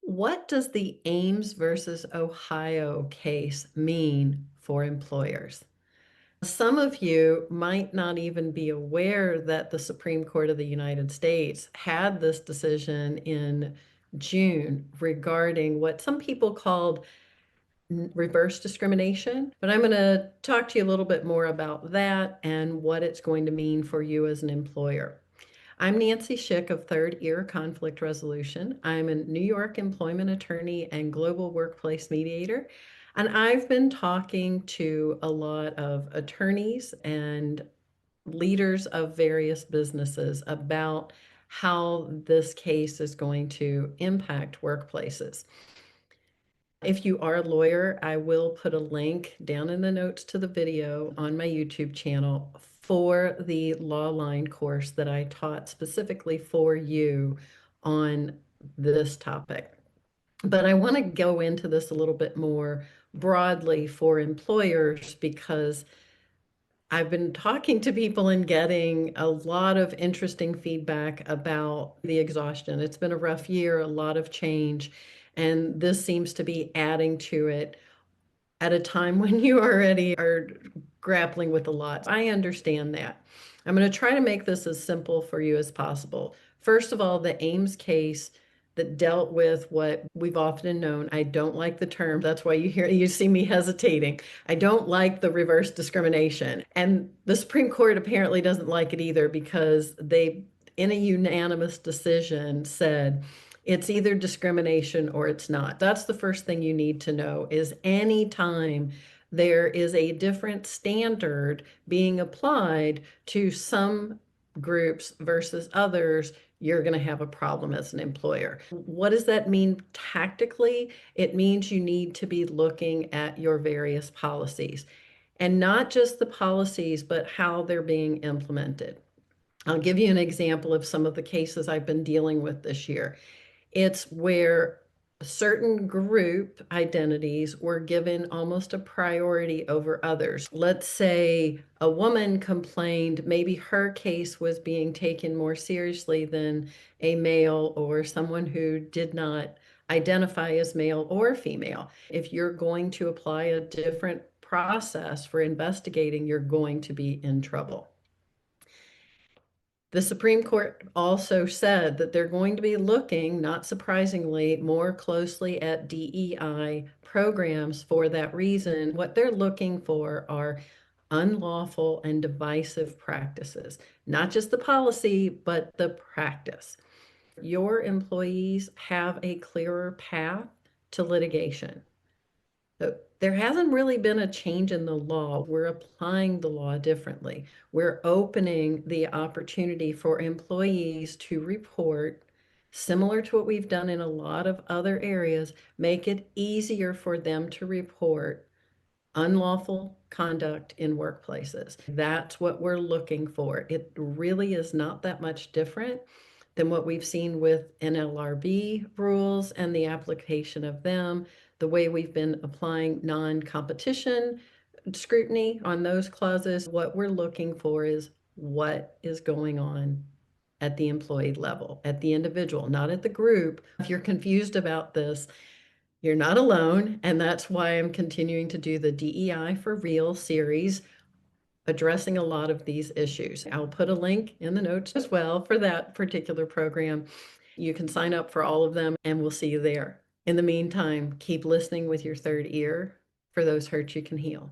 What does the Ames versus Ohio case mean for employers? Some of you might not even be aware that the Supreme Court of the United States had this decision in June regarding what some people called reverse discrimination. But I'm going to talk to you a little bit more about that and what it's going to mean for you as an employer. I'm Nancy Schick of Third Ear Conflict Resolution. I'm a New York employment attorney and global workplace mediator. And I've been talking to a lot of attorneys and leaders of various businesses about how this case is going to impact workplaces. If you are a lawyer, I will put a link down in the notes to the video on my YouTube channel for the Law Line course that I taught specifically for you on this topic. But I want to go into this a little bit more broadly for employers because I've been talking to people and getting a lot of interesting feedback about the exhaustion. It's been a rough year, a lot of change, and this seems to be adding to it at a time when you already are grappling with a lot. I understand that. I'm going to try to make this as simple for you as possible. First of all, the Ames case that dealt with what we've often known. I don't like the term. That's why you see me hesitating. I don't like the reverse discrimination. And the Supreme Court apparently doesn't like it either because they, in a unanimous decision, said it's either discrimination or it's not. That's the first thing you need to know is anytime there is a different standard being applied to some groups versus others, you're going to have a problem as an employer. What does that mean tactically? It means you need to be looking at your various policies and not just the policies, but how they're being implemented. I'll give you an example of some of the cases I've been dealing with this year. It's where certain group identities were given almost a priority over others. Let's say a woman complained, maybe her case was being taken more seriously than a male or someone who did not identify as male or female. If you're going to apply a different process for investigating, you're going to be in trouble. The Supreme Court also said that they're going to be looking, not surprisingly, more closely at DEI programs for that reason. What they're looking for are unlawful and divisive practices, not just the policy, but the practice. Your employees have a clearer path to litigation. So there hasn't really been a change in the law. We're applying the law differently. We're opening the opportunity for employees to report, similar to what we've done in a lot of other areas, make it easier for them to report unlawful conduct in workplaces. That's what we're looking for. It really is not that much different than what we've seen with NLRB rules and the application of them, the way we've been applying non-competition scrutiny on those clauses. What we're looking for is what is going on at the employee level, at the individual, not at the group. If you're confused about this, you're not alone, and that's why I'm continuing to do the DEI for Real series, addressing a lot of these issues. I'll put a link in the notes as well for that particular program. You can sign up for all of them, and we'll see you there. In the meantime, keep listening with your third ear for those hurts you can heal.